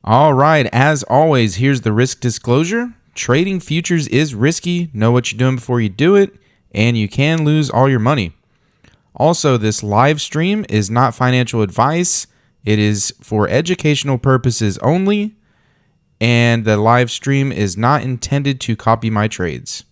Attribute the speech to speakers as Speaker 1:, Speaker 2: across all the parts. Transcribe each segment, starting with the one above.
Speaker 1: All right, as always, here's the risk disclosure. Trading futures is risky. Know what you're doing before you do it, and you can lose all your money. Also, this live stream is not financial advice. It is for educational purposes only, and the live stream is not intended to copy my trades.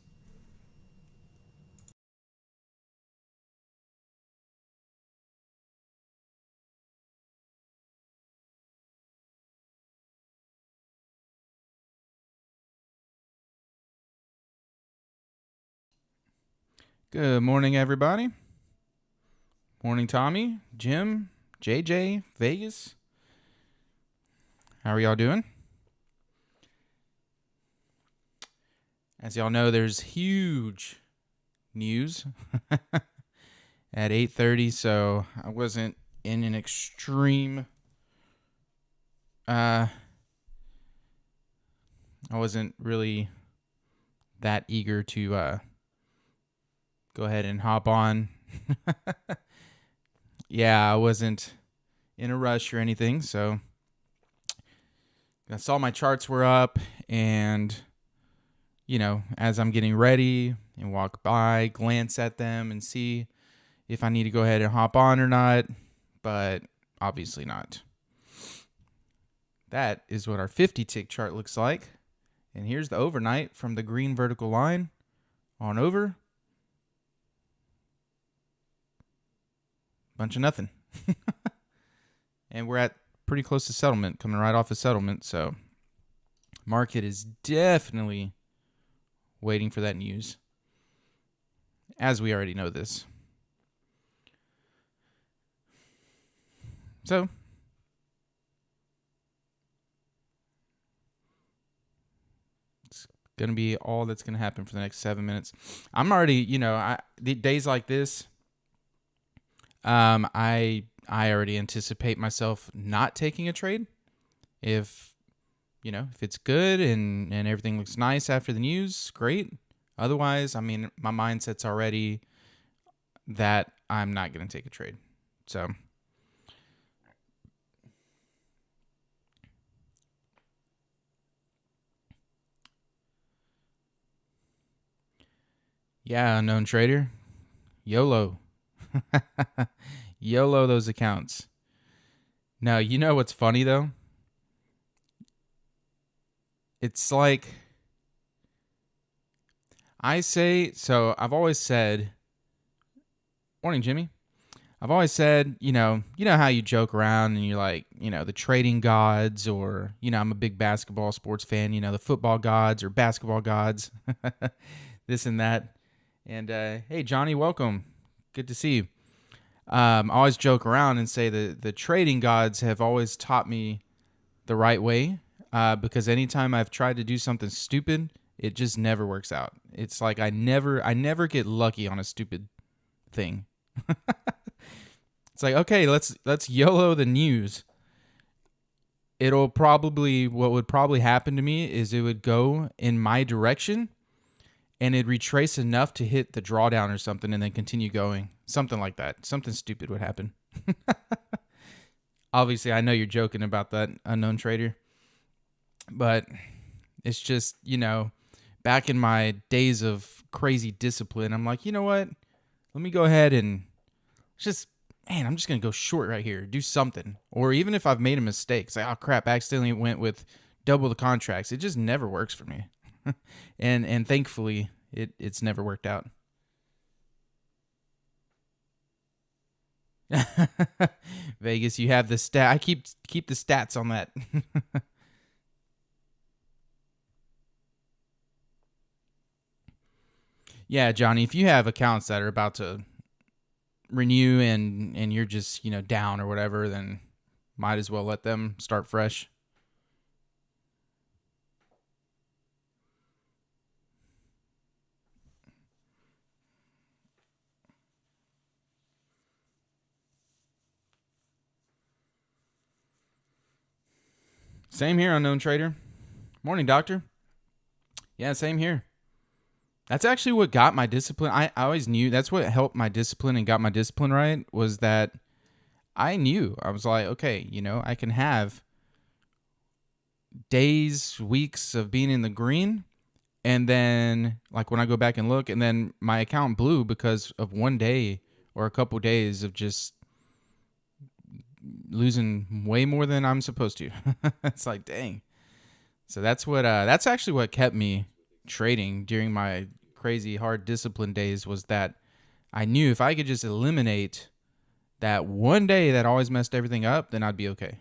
Speaker 1: Good morning, everybody. Morning, Tommy, Jim, JJ, Vegas. How are y'all doing? As y'all know, there's huge news at 8:30, so I wasn't in an extreme I wasn't really that eager to go ahead and hop on. Yeah, I wasn't in a rush or anything, so I saw my charts were up, and as I'm getting ready and walk by, glance at them and see if I need to go ahead and hop on or not, but obviously not. That is what our 50-tick chart looks like. And here's the overnight from the green vertical line on over. Bunch of nothing. And we're at pretty close to settlement, coming right off of settlement. So market is definitely waiting for that news, as we already know this. So it's going to be all that's going to happen for the next 7 minutes. I'm already, the days like this, I already anticipate myself not taking a trade. If it's good and everything looks nice after the news, great. Otherwise, my mindset's already that I'm not going to take a trade. So yeah, unknown trader. YOLO. YOLO those accounts. Now, you know what's funny, though? It's like, I've always said, morning, Jimmy. I've always said, you know how you joke around and you're like, the trading gods, or, I'm a big basketball sports fan, the football gods or basketball gods, this and that. And, hey, Johnny, welcome. Good to see you. I always joke around and say the trading gods have always taught me the right way, because anytime I've tried to do something stupid, it just never works out. It's like I never get lucky on a stupid thing. It's like, okay, let's YOLO the news. What would probably happen to me is it would go in my direction, and it'd retrace enough to hit the drawdown or something and then continue going. Something like that. Something stupid would happen. Obviously, I know you're joking about that, unknown trader. But it's just, back in my days of crazy discipline, I'm like, you know what? Let me go ahead and I'm just going to go short right here. Do something. Or even if I've made a mistake, it's like, oh, crap, I accidentally went with double the contracts. It just never works for me. and thankfully, it's never worked out. Vegas, you have the stat. I keep the stats on that. Yeah, Johnny, if you have accounts that are about to renew and you're just, down or whatever, then might as well let them start fresh. Same here, unknown trader. Morning, doctor. Yeah, same here. That's actually what got my discipline. I always knew that's what helped my discipline and got my discipline right, was that I knew. I was like, okay, I can have days, weeks of being in the green. And then, like, when I go back and look, and then my account blew because of one day or a couple days of just losing way more than I'm supposed to. It's like, dang. So that's actually what kept me trading during my crazy hard discipline days, was that I knew if I could just eliminate that one day that always messed everything up, then I'd be okay.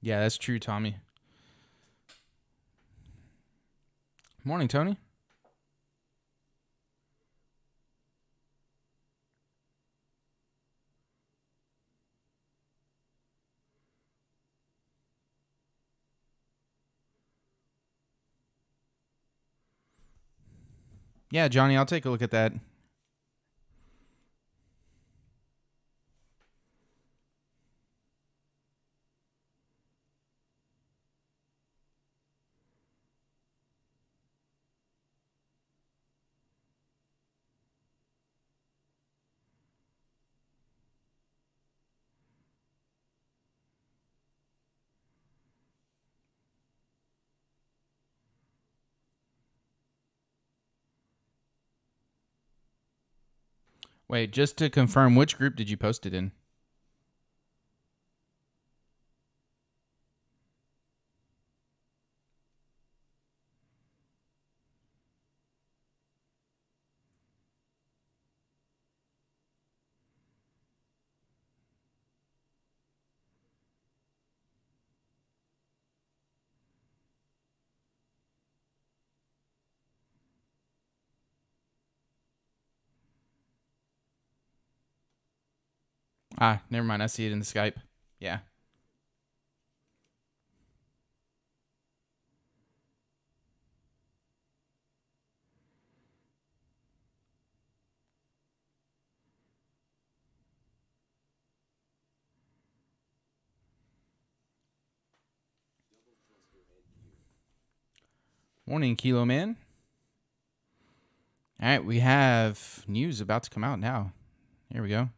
Speaker 1: Yeah, that's true, Tommy. Morning, Tony. Yeah, Johnny, I'll take a look at that. Wait, just to confirm, which group did you post it in? Ah, never mind. I see it in the Skype. Yeah. Morning, Kilo Man. All right, we have news about to come out now. Here we go.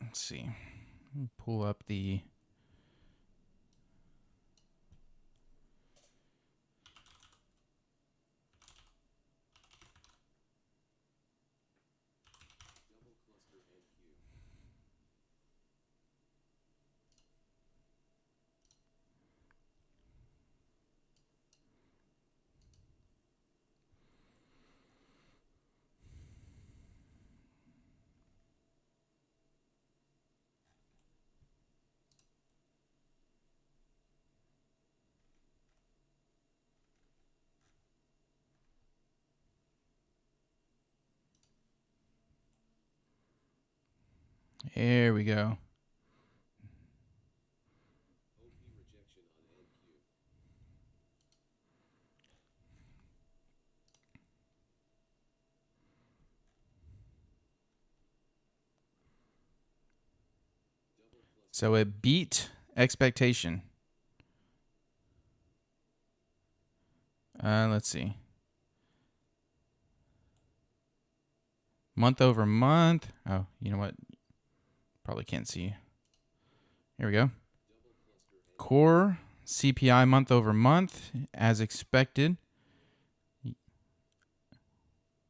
Speaker 1: Let's see. Let me pull up the. Here we go. So it beat expectation. Let's see. Month over month. Oh, you know what? Probably can't see. Here we go. Core CPI month over month, as expected.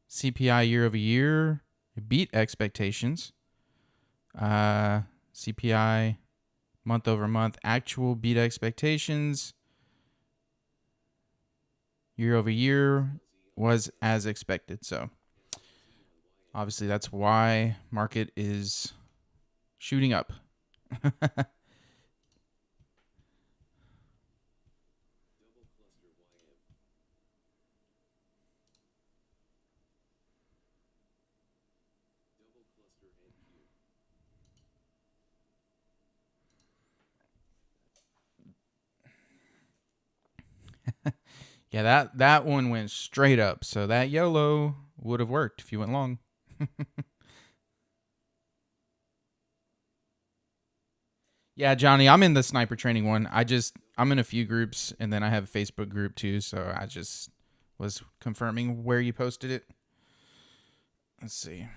Speaker 1: CPI year over year beat expectations. CPI month over month actual beat expectations. Year over year was as expected. So obviously that's why market is shooting up. Yeah, that one went straight up. So that YOLO would have worked if you went long. Yeah, Johnny, I'm in the sniper training one. I'm in a few groups, and then I have a Facebook group too. So I just was confirming where you posted it. Let's see.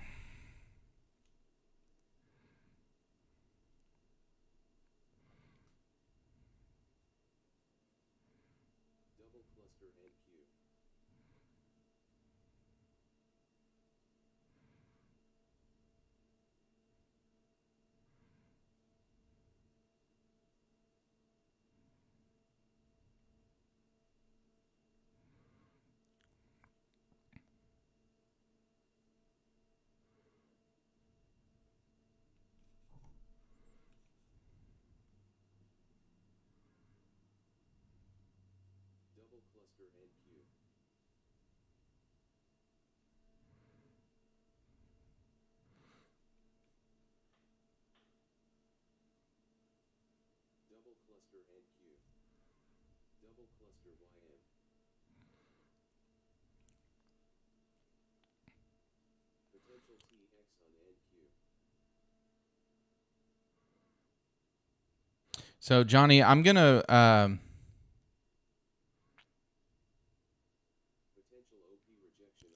Speaker 1: So Johnny, I'm gonna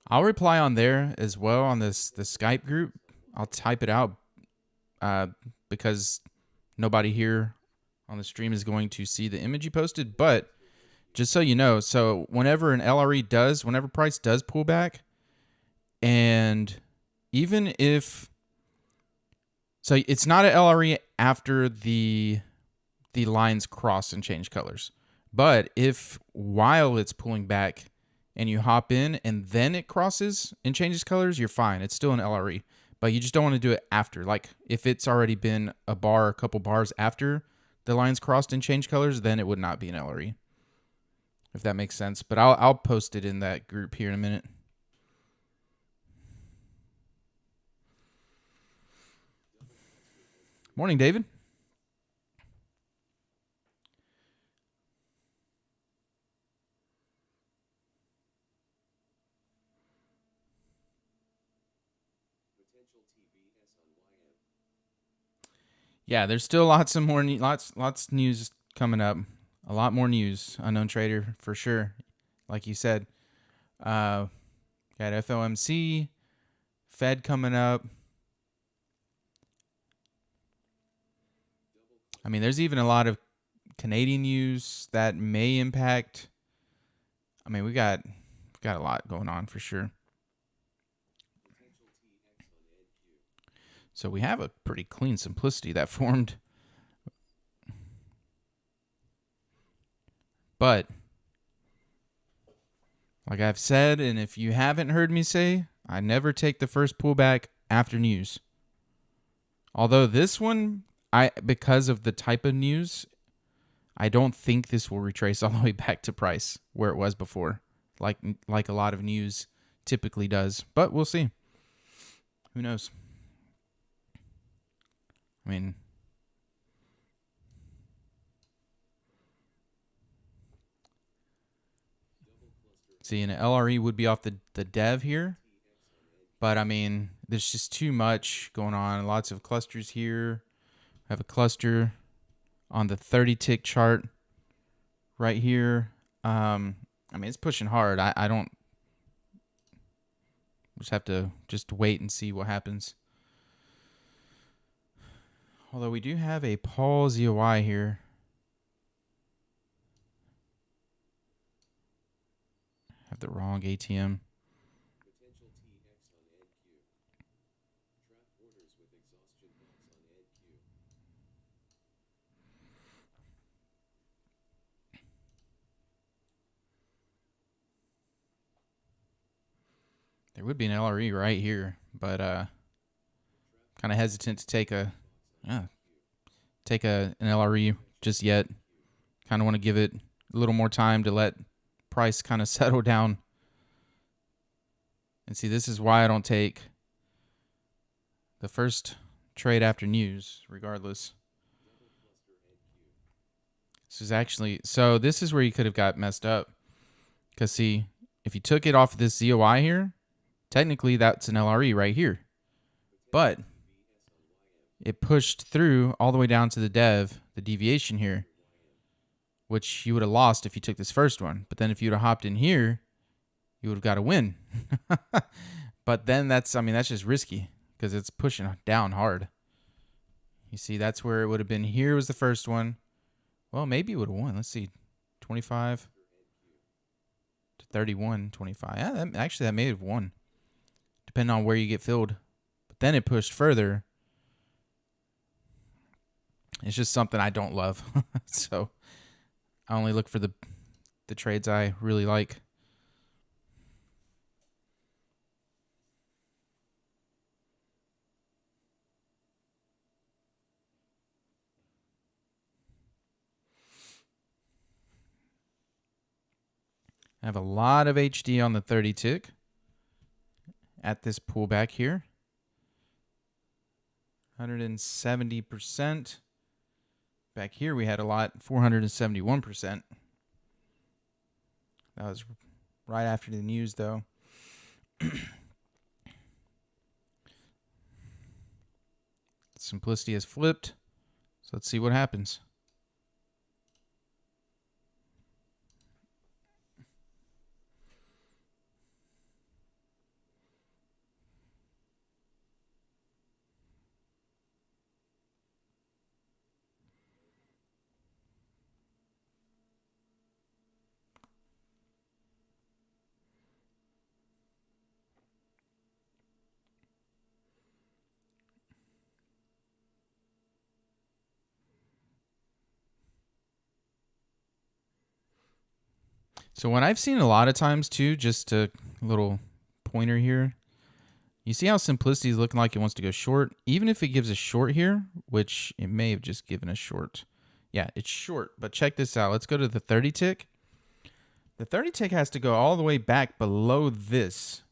Speaker 1: I'll reply on there as well on the Skype group. I'll type it out uh, because nobody here on the stream is going to see the image you posted. But just so you know, so whenever whenever price does pull back, and even if, so it's not an LRE after the lines cross and change colors. But if while it's pulling back and you hop in and then it crosses and changes colors, you're fine. It's still an LRE. But you just don't want to do it after. Like if it's already been a couple bars after the lines crossed and changed colors, then it would not be an LRE. If that makes sense. But I'll post it in that group here in a minute. Morning, David. Yeah, there's still lots of news coming up. A lot more news, Unknown Trader, for sure. Like you said, got FOMC, Fed coming up. I mean, there's even a lot of Canadian news that may impact. I mean, we got a lot going on for sure. So we have a pretty clean simplicity that formed. But like I've said, and if you haven't heard me say, I never take the first pullback after news. Although this one, because of the type of news, I don't think this will retrace all the way back to price where it was before, like a lot of news typically does. But we'll see. Who knows? I mean, see, an LRE would be off the dev here. But, I mean, there's just too much going on. Lots of clusters here. I have a cluster on the 30-tick chart right here. I mean, it's pushing hard. I don't... Just have to just wait and see what happens. Although we do have a Paul ZOI here. Have the wrong ATM. There would be an LRE right here, but kind of hesitant to take an LRE just yet. Kind of want to give it a little more time to let price kind of settle down. And see, this is why I don't take the first trade after news, regardless. This is where you could have got messed up. Because see, if you took it off of this ZOI here, technically that's an LRE right here. But it pushed through all the way down to the dev, the deviation here, which you would have lost if you took this first one. But then if you would have hopped in here, you would have got a win. But then that's just risky because it's pushing down hard. You see, that's where it would have been. Here was the first one. Well, maybe it would have won. Let's see. 25 to 31, 25. Yeah, that may have won, depending on where you get filled. But then it pushed further. It's just something I don't love. So I only look for the trades I really like. I have a lot of HD on the 30 tick at this pullback here. 170%. Back here we had a lot, 471%. That was right after the news though. Simplicity has flipped. So let's see what happens. So what I've seen a lot of times too, just a little pointer here, you see how Simplicity is looking like it wants to go short? Even if it gives a short here, which it may have just given a short. Yeah, it's short, but check this out. Let's go to the 30 tick. The 30 tick has to go all the way back below this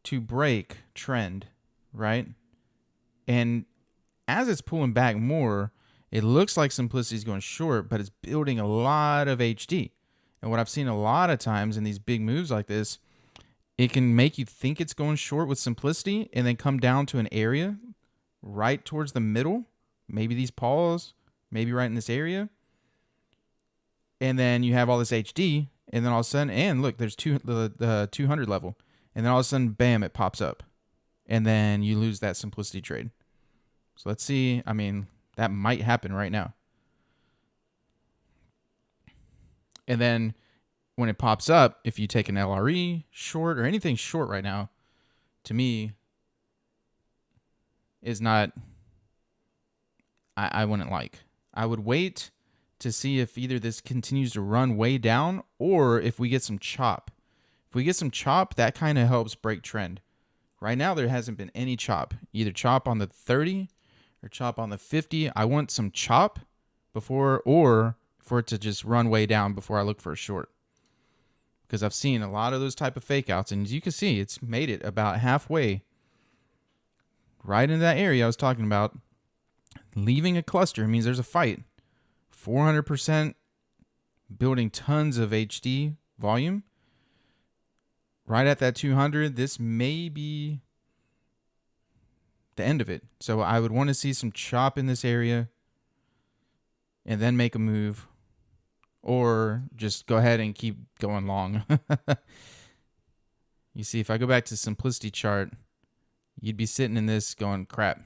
Speaker 1: to break trend, right? And as it's pulling back more, it looks like Simplicity is going short, but it's building a lot of HD. And what I've seen a lot of times in these big moves like this, it can make you think it's going short with Simplicity and then come down to an area right towards the middle, maybe these pause, maybe right in this area. And then you have all this HD, and then all of a sudden, and look, there's the 200 level. And then all of a sudden, bam, it pops up. And then you lose that Simplicity trade. So let's see. I mean, that might happen right now. And then when it pops up, if you take an LRE short or anything short right now, to me, is not, I wouldn't like. I would wait to see if either this continues to run way down or if we get some chop. If we get some chop, that kind of helps break trend. Right now, there hasn't been any chop. Either chop on the 30 or chop on the 50. I want some chop before, or for it to just run way down before I look for a short. Because I've seen a lot of those type of fake outs, and as you can see, it's made it about halfway right in that area I was talking about. Leaving a cluster means there's a fight. 400% building tons of HD volume. Right at that 200, this may be the end of it. So I would want to see some chop in this area and then make a move, or just go ahead and keep going long. You see, if I go back to Simplicity chart, you'd be sitting in this going, crap.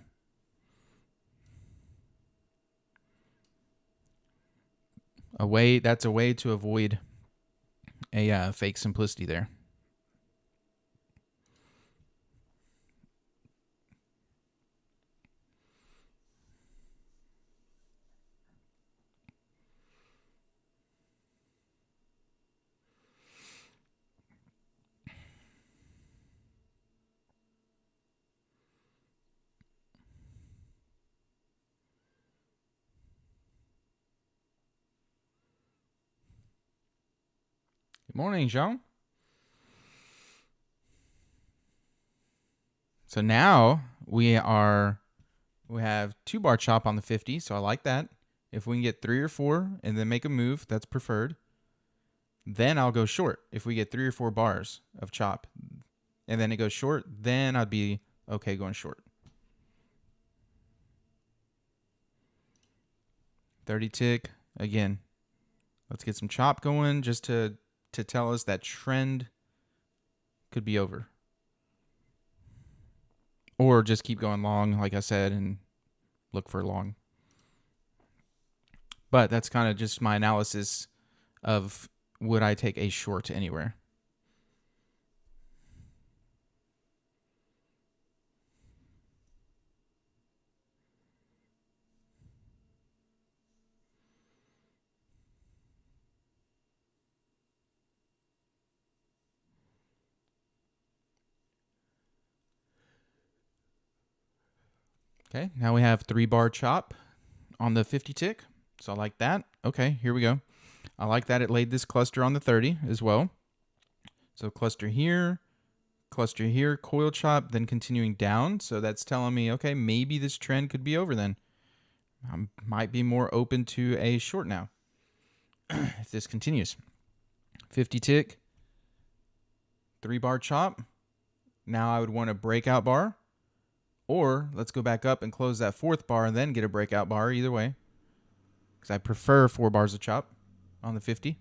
Speaker 1: That's a way to avoid a fake Simplicity there. Good morning, Jean. So now we have 2-bar chop on the 50, so I like that. If we can get 3 or 4 and then make a move, that's preferred. Then I'll go short. If we get 3 or 4 bars of chop and then it goes short, then I'd be okay going short. 30 tick, again, let's get some chop going just to tell us that trend could be over. Or just keep going long, like I said, and look for long. But that's kind of just my analysis of would I take a short anywhere. Okay, now we have 3-bar chop on the 50 tick. So I like that. Okay, here we go. I like that it laid this cluster on the 30 as well. So cluster here, coil chop, then continuing down. So that's telling me, okay, maybe this trend could be over then. I might be more open to a short now if this continues. 50 tick, 3-bar chop. Now I would want a breakout bar. Or let's go back up and close that 4th bar and then get a breakout bar, either way. Because I prefer 4 bars of chop on the 50.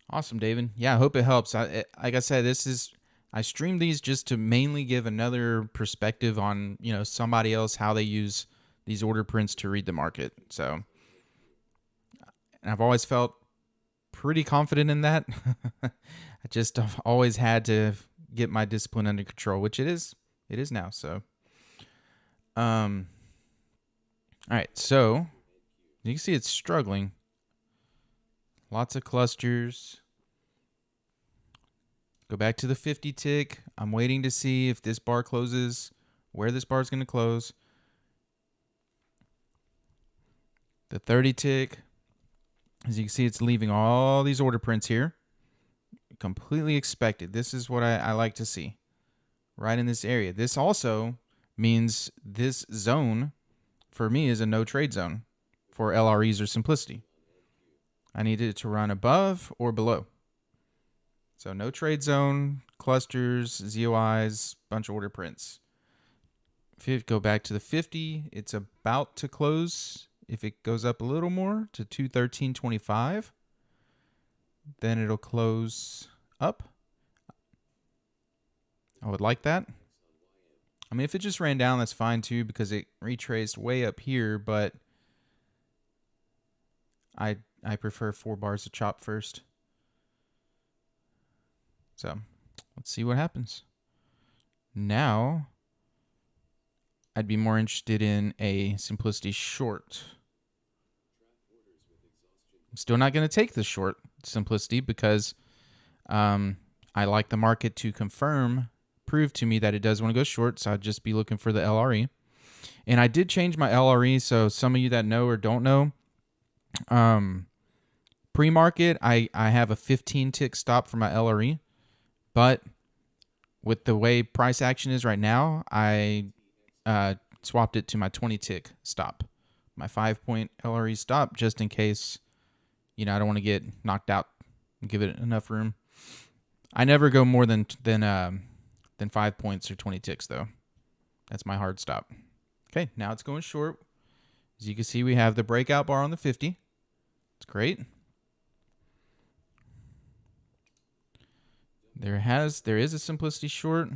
Speaker 1: Awesome, David. Yeah, I hope it helps. Like I said, I stream these just to mainly give another perspective on, somebody else, how they use these order prints to read the market. So, and I've always felt pretty confident in that. I just have always had to get my discipline under control, which it is now. So, all right. So you can see it's struggling. Lots of clusters. Go back to the 50 tick. I'm waiting to see if this bar closes, where this bar is going to close. The 30 tick. As you can see, it's leaving all these order prints here. Completely expected. This is what I like to see. Right in this area. This also means this zone, for me, is a no trade zone for LREs or simplicity. I need it to run above or below. So no trade zone, clusters, ZOIs, bunch of order prints. If you go back to the 50, it's about to close. If it goes up a little more to 213.25, then it'll close up. I would like that. I mean, if it just ran down, that's fine too, because it retraced way up here, but I prefer 4 bars of chop first. So let's see what happens. Now, I'd be more interested in a simplicity short. I'm still not going to take the short simplicity because I like the market to prove to me that it does want to go short. So I'd just be looking for the LRE. And I did change my LRE. So some of you that know or don't know, pre-market, I have a 15 tick stop for my LRE. But with the way price action is right now, I swapped it to my 20 tick stop, my 5-point LRE stop, just in case, I don't want to get knocked out and give it enough room. I never go more than 5 points or 20 ticks, though. That's my hard stop. Okay, now it's going short. As you can see, we have the breakout bar on the 50. It's great. There is a simplicity short.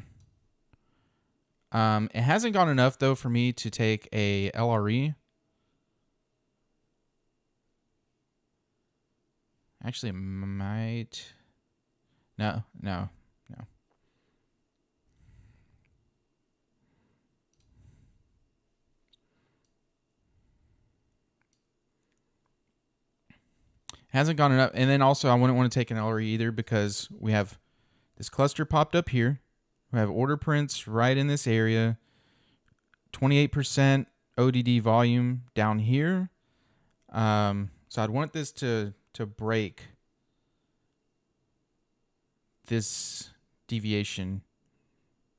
Speaker 1: It hasn't gone enough though for me to take a LRE. Actually, it might. No. Hasn't gone enough. And then also I wouldn't want to take an LRE either because we have this cluster popped up here. We have order prints right in this area. 28% ODD volume down here. So I'd want this to break this deviation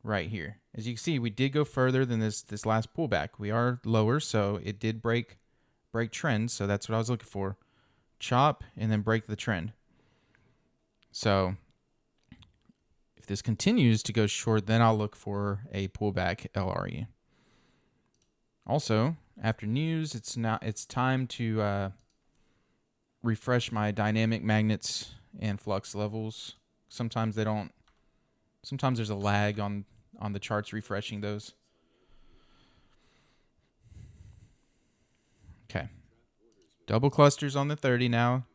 Speaker 1: right here. As you can see, we did go further than this last pullback. We are lower, so it did break trend. So that's what I was looking for. Chop and then break the trend. So if this continues to go short, then I'll look for a pullback LRE. Also, after news, it's time to refresh my dynamic magnets and flux levels. Sometimes they don't. Sometimes there's a lag on the charts refreshing those. Okay. Double clusters on the 30 now.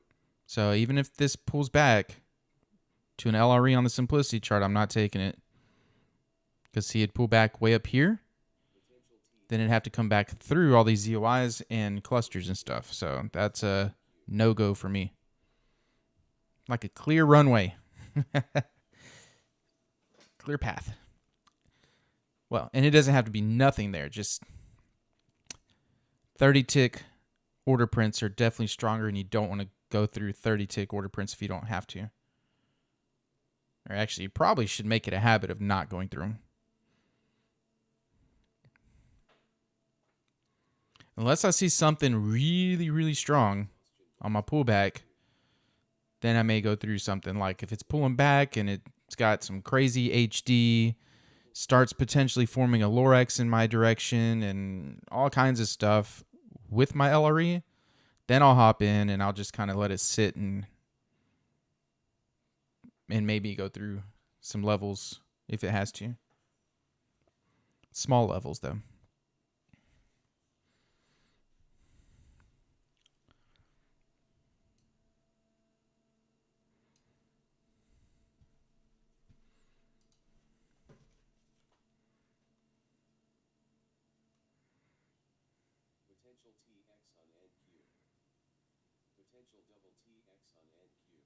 Speaker 1: So even if this pulls back to an LRE on the simplicity chart, I'm not taking it. Because see, it'd pull back way up here. Then it'd have to come back through all these ZOIs and clusters and stuff. So that's a no-go for me. like a clear runway, clear path. Well, and it doesn't have to be nothing there. Just 30 tick order prints are definitely stronger, and you don't want to go through 30 tick order prints if you don't have to. Or actually, you probably should make it a habit of not going through them. Unless I see something really, really strong on my pullback, then I may go through something. Like if it's pulling back and it's got some crazy HD, starts potentially forming a Lorex in my direction and all kinds of stuff with my LRE, then I'll hop in and I'll just kind of let it sit and maybe go through some levels if it has to. Small levels, though.
Speaker 2: Potential TX on NQ. Potential double TX on NQ.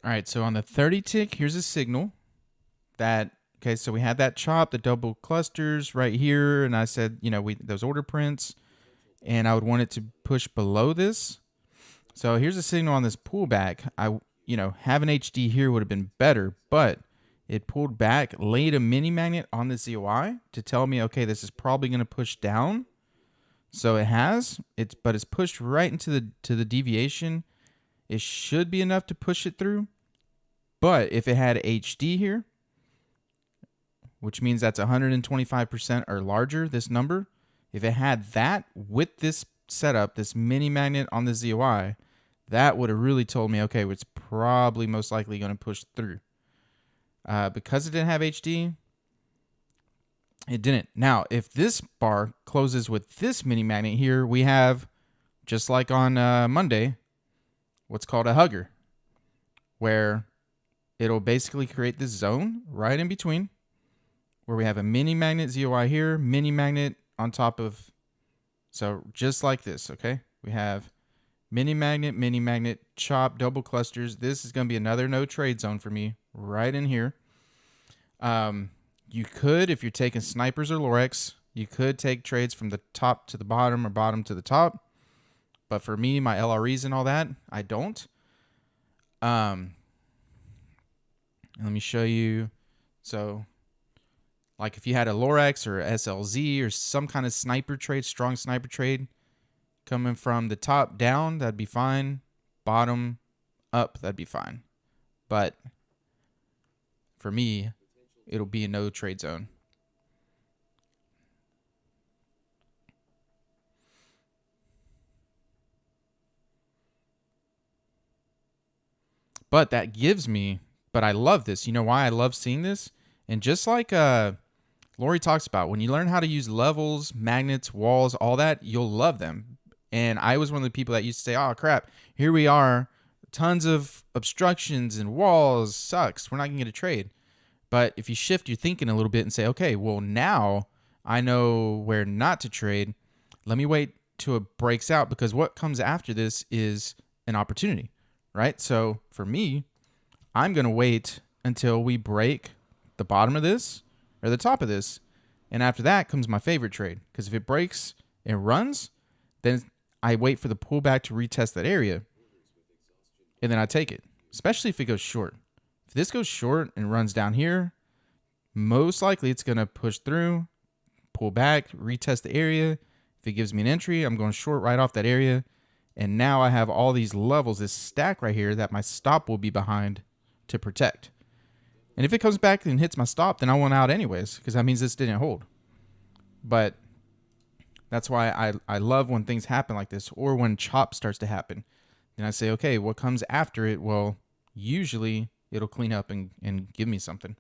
Speaker 1: All right, so on the 30 tick, here's a signal that, okay, so we had that chop, the double clusters right here, and I said, those order prints, and I would want it to push below this. So here's a signal on this pullback. Having HD here would have been better, but it pulled back, laid a mini magnet on the ZOI to tell me, okay, this is probably going to push down. So it has, but it's pushed right into the deviation. It should be enough to push it through. But if it had HD here, which means that's 125% or larger, this number, if it had that with this setup, this mini magnet on the ZOI, that would have really told me, okay, it's probably most likely going to push through. Because it didn't have HD, it didn't. Now, if this bar closes with this mini magnet here, we have, just like on Monday, what's called a hugger, where it'll basically create this zone right in between, where we have a mini magnet ZOI here, mini magnet on top of, so just like this, okay? We have mini magnet, chop, double clusters. This is going to be another no trade zone for me right in here. You could, if you're taking snipers or Lorex, you could take trades from the top to the bottom or bottom to the top. But for me, my LREs and all that, I don't. Let me show you. So, like if you had a Lorex or SLZ or some kind of sniper trade, strong sniper trade, coming from the top down, that'd be fine. Bottom up, that'd be fine. But for me, it'll be a no trade zone. But that gives me, but I love this. You know why I love seeing this? And just like Lori talks about, when you learn how to use levels, magnets, walls, all that, you'll love them. And I was one of the people that used to say, oh, crap, here we are, tons of obstructions and walls, sucks. We're not going to get a trade. But if you shift your thinking a little bit and say, okay, well, now I know where not to trade. Let me wait till it breaks out, because what comes after this is an opportunity, right? So for me, I'm going to wait until we break the bottom of this or the top of this. And after that comes my favorite trade, because if it breaks and runs, then I wait for the pullback to retest that area, and then I take it, especially if it goes short. If this goes short and runs down here, most likely it's going to push through, pull back, retest the area. If it gives me an entry, I'm going short right off that area. And now I have all these levels, this stack right here that my stop will be behind to protect. And if it comes back and hits my stop, then I want out anyways, because that means this didn't hold. But that's why I love when things happen like this, or when chop starts to happen. Then I say, okay, what comes after it? Well, usually it'll clean up and give me something.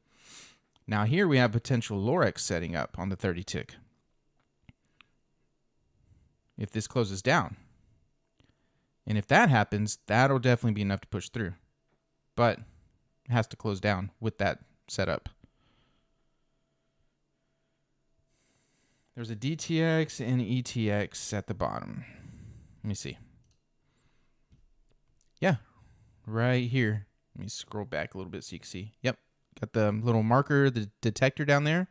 Speaker 1: Now here we have potential Lorex setting up on the 30 tick. If this closes down. And if that happens, that'll definitely be enough to push through. But it has to close down with that setup. There's a DTX and ETX at the bottom. Let me see. Yeah, right here. Let me scroll back a little bit so you can see. Yep, got the little marker, the detector down there.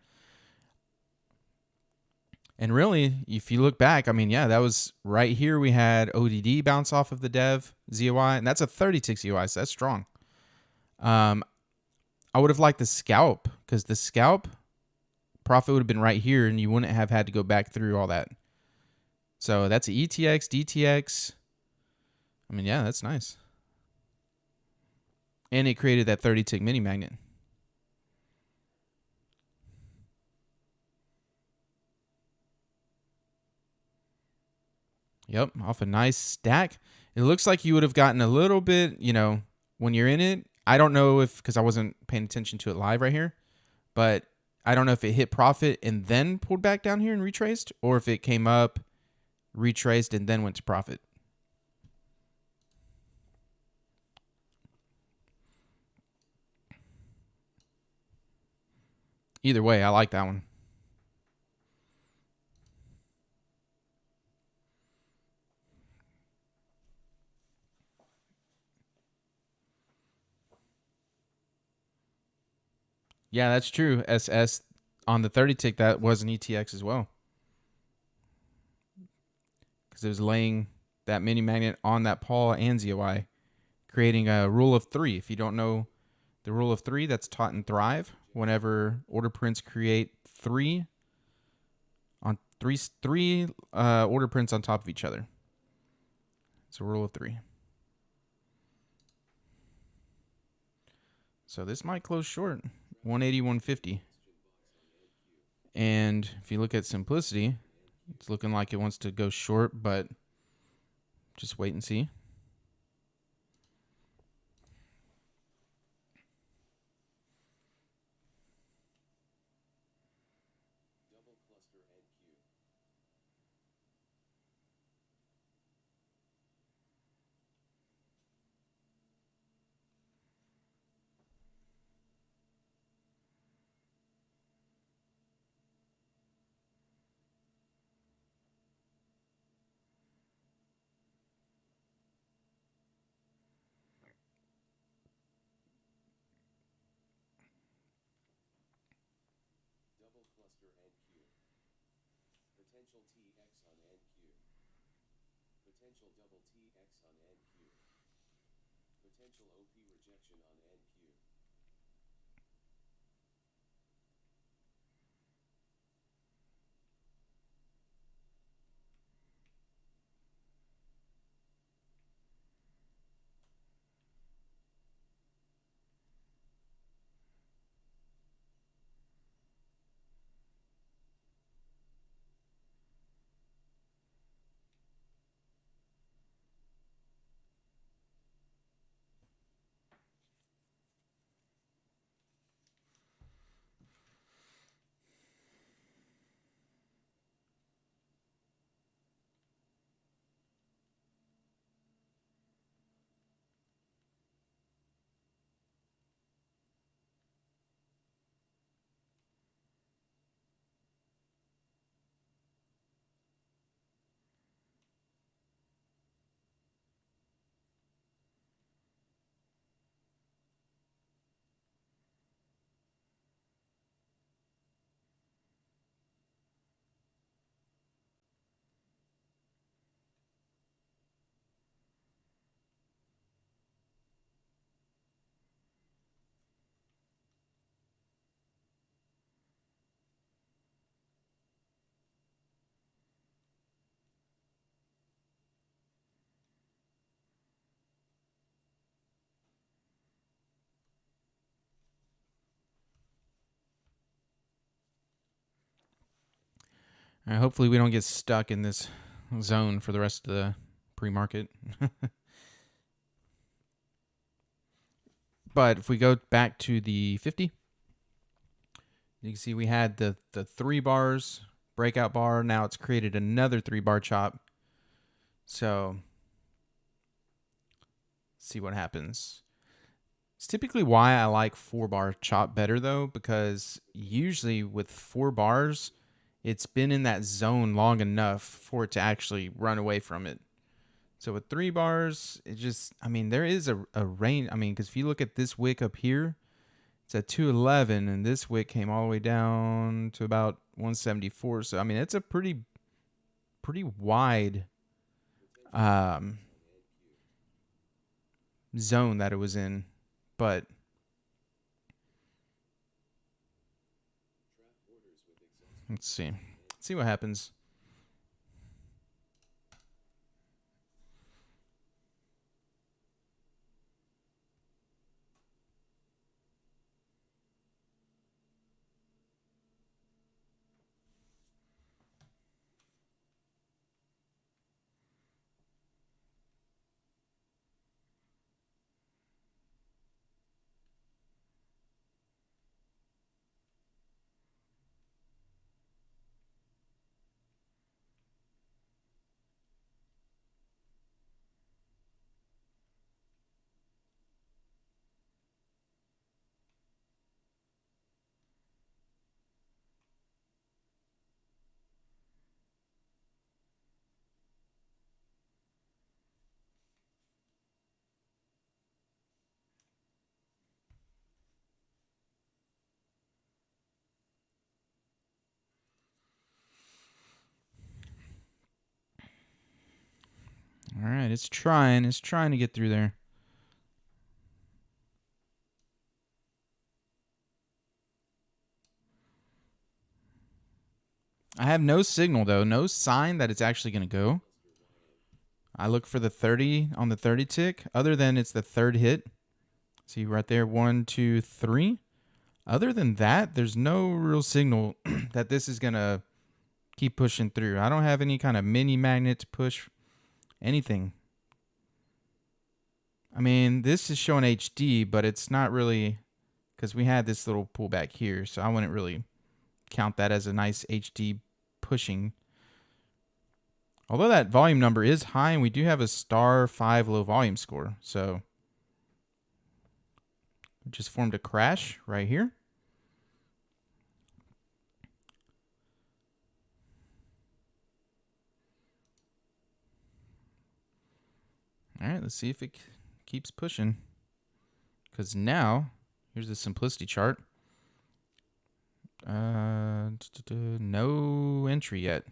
Speaker 1: And really, if you look back, I mean, yeah, that was right here. We had ODD bounce off of the dev ZOI, and that's a 30-tick ZOI, so that's strong. I would have liked the scalp, because the scalp profit would have been right here, and you wouldn't have had to go back through all that. So that's a ETX, DTX. I mean, yeah, that's nice. And it created that 30-tick mini magnet. Yep, off a nice stack. It looks like you would have gotten a little bit, when you're in it. I don't know if, because I wasn't paying attention to it live right here, but I don't know if it hit profit and then pulled back down here and retraced, or if it came up, retraced, and then went to profit. Either way, I like that one. Yeah, that's true. SS on the 30 tick, that was an ETX as well, because it was laying that mini magnet on that Paul and ZOI, creating a rule of three. If you don't know the rule of three, that's taught in Thrive. Whenever order prints create three order prints on top of each other, it's a rule of three. So this might close short, 180, 150. And if you look at simplicity, it's looking like it wants to go short, but just wait and see.
Speaker 2: Double cluster NQ. Double cluster NQ. Potential TX on NQ. Potential double TX on NQ. Potential OP rejection on NQ.
Speaker 1: All right, hopefully we don't get stuck in this zone for the rest of the pre-market. But if we go back to the 50, you can see we had the 3 bars breakout bar. Now it's created another 3 bar chop. So let's see what happens. It's typically why I like 4 bar chop better though, because usually with 4 bars, it's been in that zone long enough for it to actually run away from it. So with 3 bars, it just, I mean, there is a range. I mean, because if you look at this wick up here, it's at 211, and this wick came all the way down to about 174. So I mean, it's a pretty wide zone that it was in. But let's see. Let's see what happens. All right, it's trying to get through there. I have no signal though, no sign that it's actually going to go. I look for the 30 on the 30 tick, other than it's the 3rd hit. See right there, 1, 2, 3. Other than that, there's no real signal that this is going to keep pushing through. I don't have any kind of mini magnet to push anything. I mean, this is showing HD, but it's not really, because we had this little pullback here, so I wouldn't really count that as a nice HD pushing. Although that volume number is high, and we do have a *5 low volume score, so we just formed a crash right here. All right, let's see if it keeps pushing. Because now, here's the simplicity chart. No entry yet.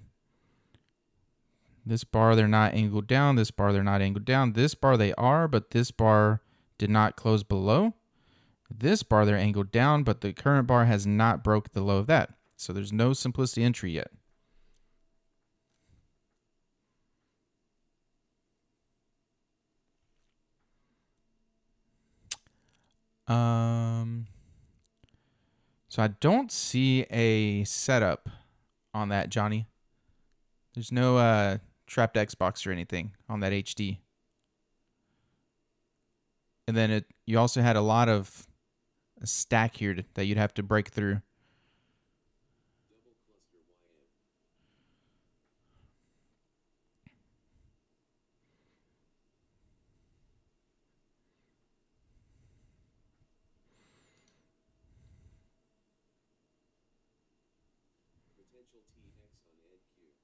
Speaker 1: This bar, they're not angled down. This bar, they're not angled down. This bar, they are, but this bar did not close below. This bar, they're angled down, but the current bar has not broke the low of that. So there's no simplicity entry yet. So I don't see a setup on that, Johnny. There's no trapped Xbox or anything on that HD. And then you also had a lot of a stack here that you'd have to break through.
Speaker 2: Potential TX on NQ.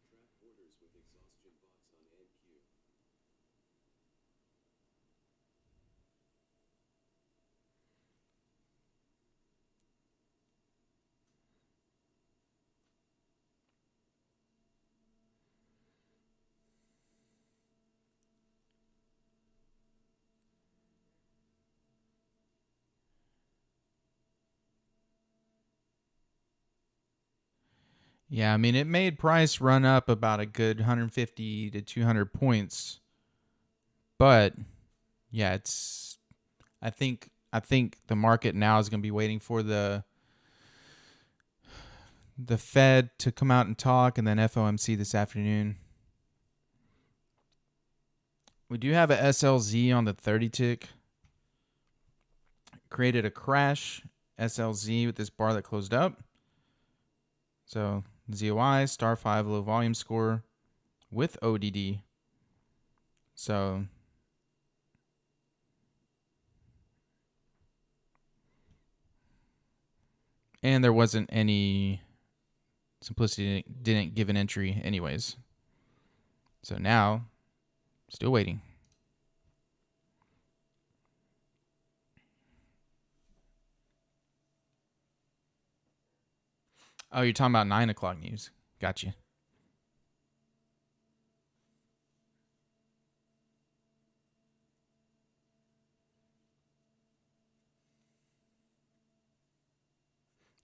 Speaker 2: Trap orders with exhaustion box on NQ.
Speaker 1: Yeah, I mean, it made price run up about a good 150 to 200 points. But yeah, it's I think the market now is going to be waiting for the the Fed to come out and talk, and then FOMC this afternoon. We do have a SLZ on the 30 tick. Created a crash SLZ with this bar that closed up. So ZOI, star 5 low volume score with ODD. So and there wasn't any simplicity, didn't give an entry anyways. So now, still waiting. Oh, you're talking about 9 o'clock news. Gotcha.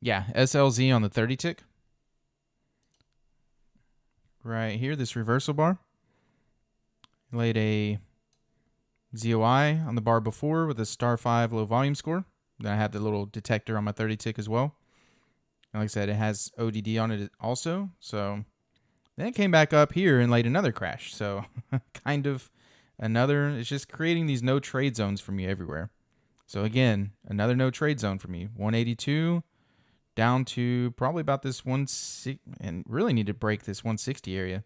Speaker 1: Yeah, SLZ on the 30 tick. Right here, this reversal bar. Laid a ZOI on the bar before with a star 5 low volume score. Then I have the little detector on my 30 tick as well. And like I said, it has ODD on it also. So then it came back up here and laid another crash. So kind of another, it's just creating these no trade zones for me everywhere. So again, another no trade zone for me. 182 down to probably about this 160, and really need to break this 160 area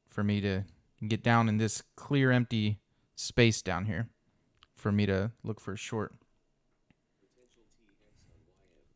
Speaker 1: for me to get down in this clear empty space down here for me to look for a short.
Speaker 2: Potential TX on YM.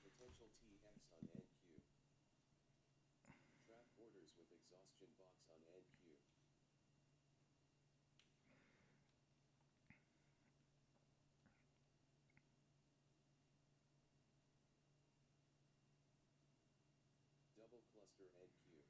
Speaker 2: Potential TX on NQ. Trap orders with exhaustion box on NQ. Double cluster NQ.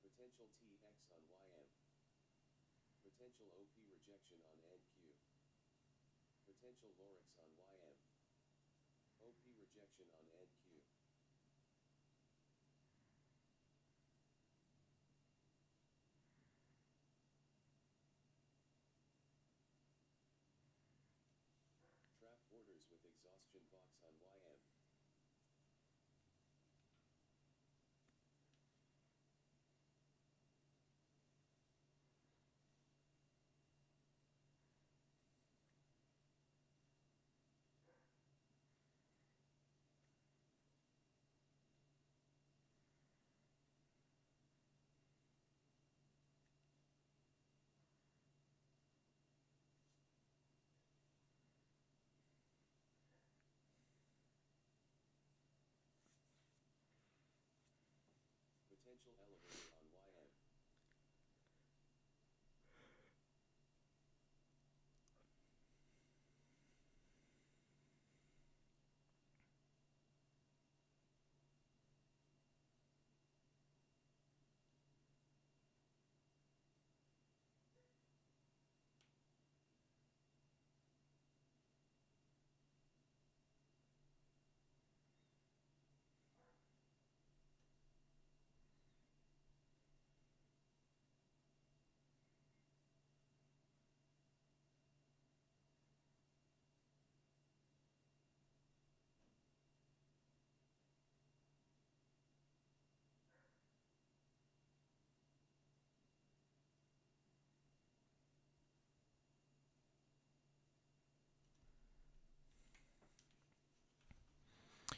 Speaker 2: Potential TX on YM. Potential OP rejection on NQ. Potential Lorix on YM. OP rejection on NQ. Trap orders with exhaustion box on YM.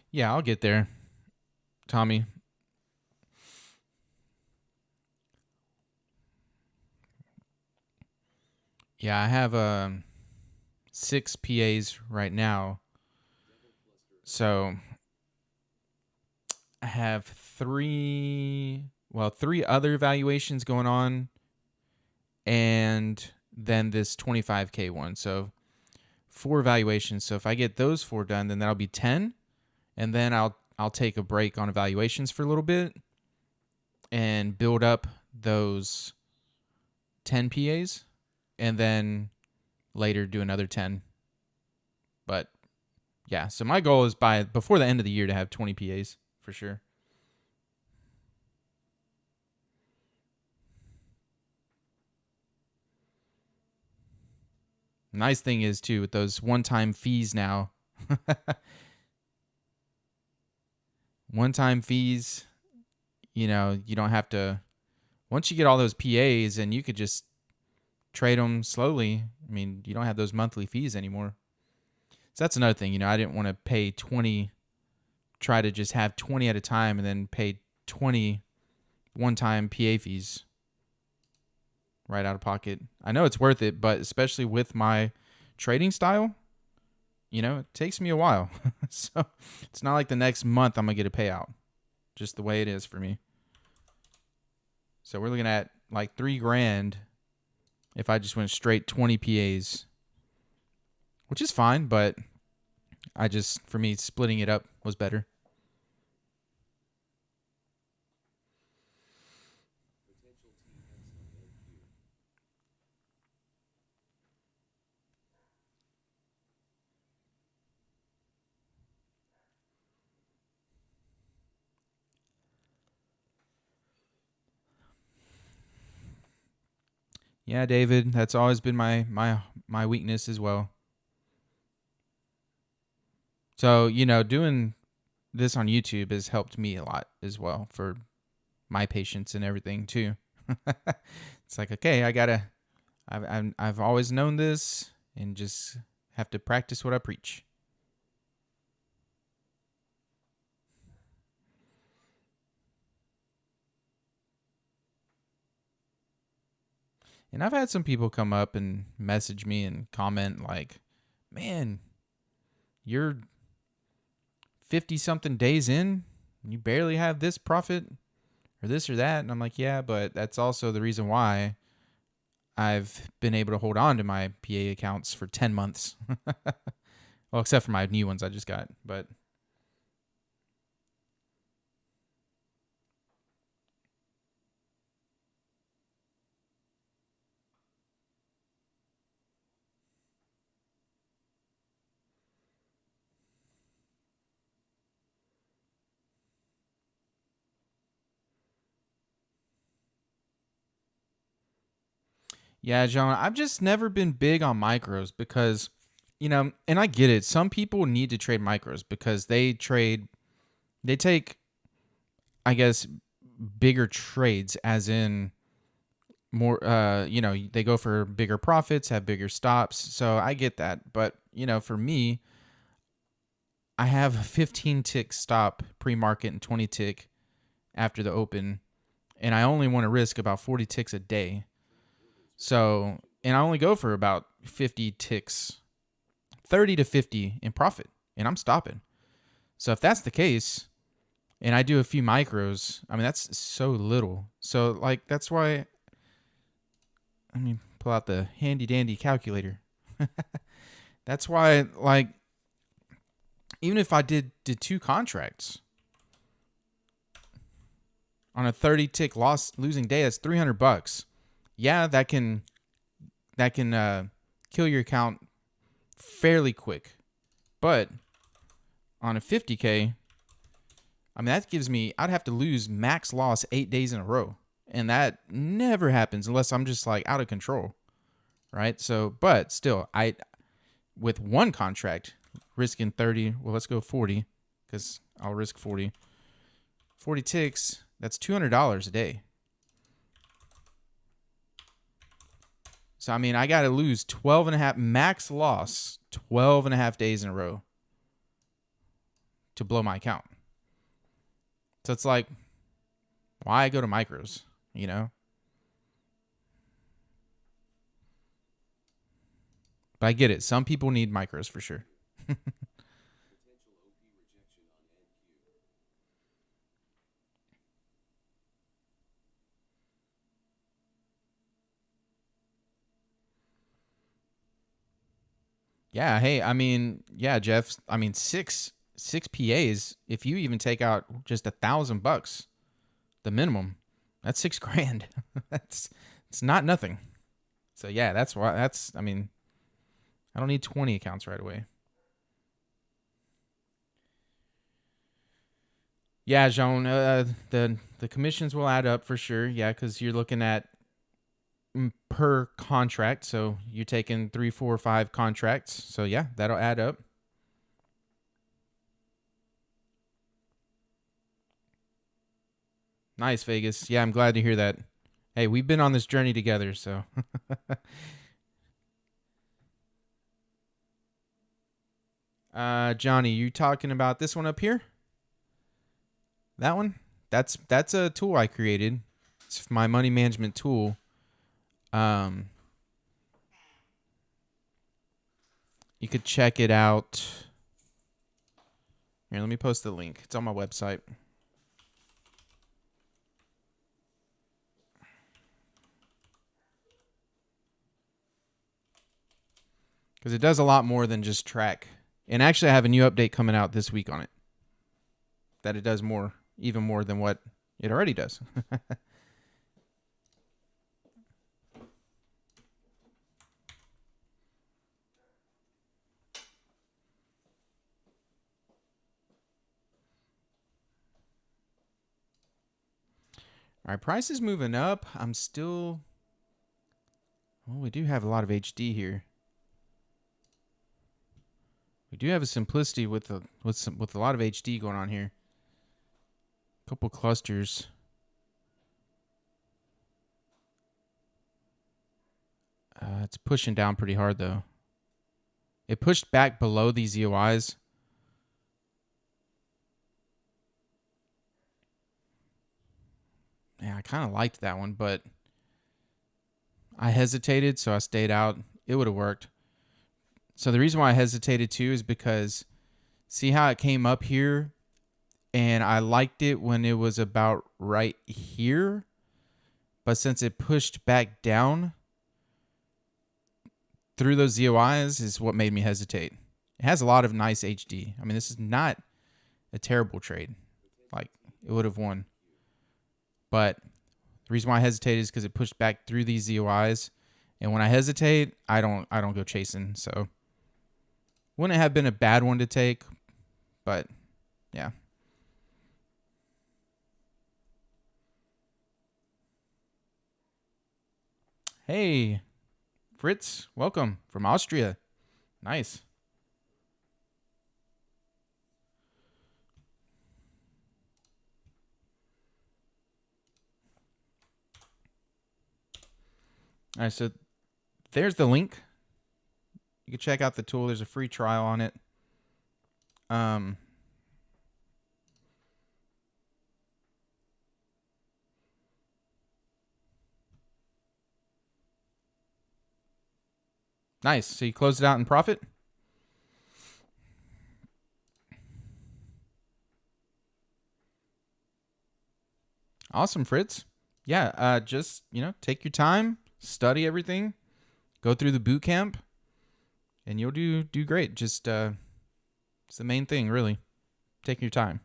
Speaker 1: Yeah, I'll get there, Tommy. Yeah, I have 6 PAs right now. So I have three other evaluations going on, and then this 25K one. So 4 evaluations. So if I get those 4 done, then that'll be 10, and then I'll take a break on evaluations for a little bit and build up those 10 PAs, and then later do another 10. But yeah, so my goal is before the end of the year to have 20 PAs for sure. Nice thing is too with those one-time fees now. One-time fees, you don't have to. Once you get all those PAs, and you could just trade them slowly. I mean, you don't have those monthly fees anymore. So that's another thing. I didn't want to pay 20, try to just have 20 at a time, and then pay 20 one-time PA fees right out of pocket. I know it's worth it, but especially with my trading style, it takes me a while. So it's not like the next month I'm going to get a payout. Just the way it is for me. So we're looking at like $3,000 if I just went straight 20 PAs, which is fine, but for me, splitting it up was better.
Speaker 2: Potential T Epsilon NQ.
Speaker 1: Yeah, David, that's always been my weakness as well. So, doing this on YouTube has helped me a lot as well for my patience and everything too. It's like, okay, I've always known this, and just have to practice what I preach. And I've had some people come up and message me and comment like, "Man, you're 50 something days in, and you barely have this profit or this or that." And I'm like, "Yeah, but that's also the reason why I've been able to hold on to my PA accounts for 10 months." Well, except for my new ones I just got, but yeah, John, I've just never been big on micros because, and I get it. Some people need to trade micros because they take, I guess, bigger trades, as in more, they go for bigger profits, have bigger stops. So I get that. But, for me, I have a 15 tick stop pre market and 20 tick after the open, and I only want to risk about 40 ticks a day. So, and I only go for about 50 ticks, 30 to 50 in profit, and I'm stopping. So if that's the case, and I do a few micros, I mean, that's so little. So, like, that's why, let me pull out the handy dandy calculator. That's why, like, even if I did 2 contracts on a 30 tick losing day, that's $300. Yeah, that can kill your account fairly quick. But on a 50K, I mean, that gives me, I'd have to lose max loss 8 days in a row. And that never happens unless I'm just like out of control. Right? So, but still, with one contract, risking 30, well, let's go 40, because I'll risk 40. 40 ticks, that's $200 a day. So, I mean, I got to lose 12 and a half, max loss, 12 and a half days in a row to blow my account. So it's like, why go to micros, you know? But I get it. Some people need micros for sure.
Speaker 2: Potential OP rejection on NQ.
Speaker 1: Yeah. Hey, I mean, yeah, Jeff. I mean, six PAs. If you even take out just $1,000, the minimum, that's $6,000. It's not nothing. So yeah, that's why. I mean, I don't need 20 accounts right away. Yeah, Joan. The commissions will add up for sure. Yeah, because you're looking at per contract. So you're taking 3, 4, 5 contracts. So yeah, that'll add up. Nice, Vegas. Yeah, I'm glad to hear that. Hey, we've been on this journey together, so. Johnny, you talking about this one up here? That one? That's a tool I created. It's my money management tool. You could check it out. Here, let me post the link. It's on my website. Because it does a lot more than just track. And actually, I have a new update coming out this week on it. That it does more, even more than what it already does. All right, price is moving up. I'm still. Well, we do have a lot of HD here. We do have a simplicity with a lot of HD going on here. A couple clusters. It's pushing down pretty hard though. It pushed back below these EOIs. Yeah, I kind of liked that one, but I hesitated, so I stayed out. It would have worked. So the reason why I hesitated too is because see how it came up here, and I liked it when it was about right here, but since it pushed back down through those ZOIs is what made me hesitate. It has a lot of nice HD. I mean, this is not a terrible trade. Like, it would have won. But the reason why I hesitated is because it pushed back through these ZOIs. And when I hesitate, I don't go chasing. So wouldn't have been a bad one to take, but yeah. Hey, Fritz, welcome from Austria. Nice. All right, so there's the link. You can check out the tool. There's a free trial on it. Nice. So you closed it out in profit? Awesome, Fritz. Yeah, just, take your time, study everything, go through the boot camp, and you'll do great. Just it's the main thing, really. Take your time.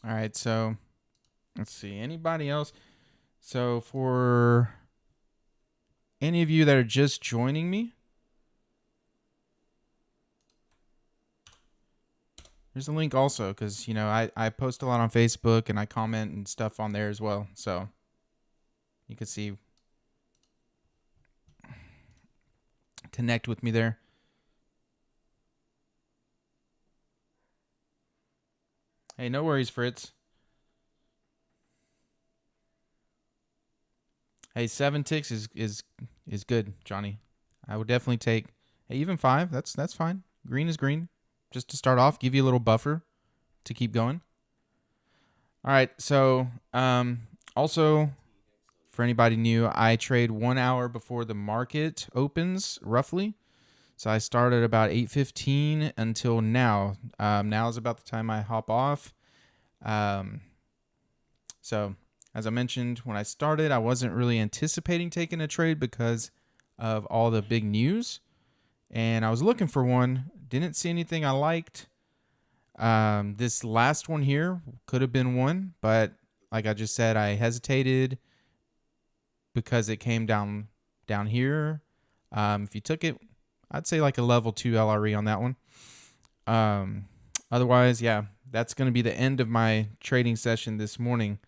Speaker 1: All right, so let's see. Anybody else? So for any of you that are just joining me, There's a link also because, I post a lot on Facebook and I comment and stuff on there as well. So you can see, connect with me there. Hey, no worries, Fritz. Hey, 7 ticks is good, Johnny. I would definitely take, hey, even 5. That's fine. Green is green. Just to start off, give you a little buffer to keep going. All right. So, also for anybody new, I trade 1 hour before the market opens, roughly. So I started about 8:15 until now. Now is about the time I hop off. So as I mentioned, when I started, I wasn't really anticipating taking a trade because of all the big news. And I was looking for one. Didn't see anything I liked. This last one here could have been one, but like I just said, I hesitated because it came down here. If you took it, I'd say like a level 2 LRE on that one. Otherwise, yeah, that's going to be the end of my trading session this morning.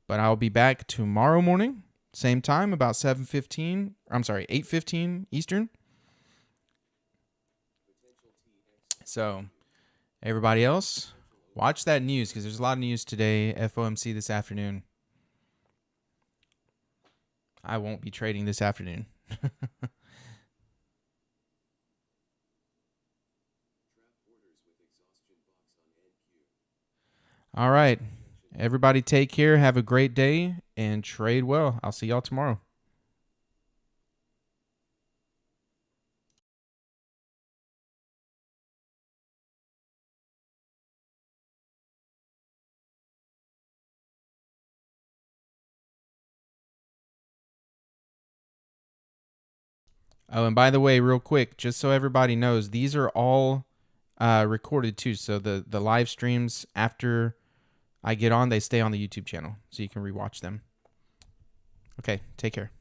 Speaker 1: But I'll be back tomorrow morning, same time, about 7:15. I'm sorry, 8:15 Eastern. So everybody else, watch that news because there's a lot of news today. FOMC this afternoon. I won't be trading this afternoon. All right. Everybody take care. Have a great day and trade well. I'll see y'all tomorrow. Oh, and by the way, real quick, just so everybody knows, these are all recorded too. So the live streams after I get on, they stay on the YouTube channel, so you can rewatch them. Okay, take care.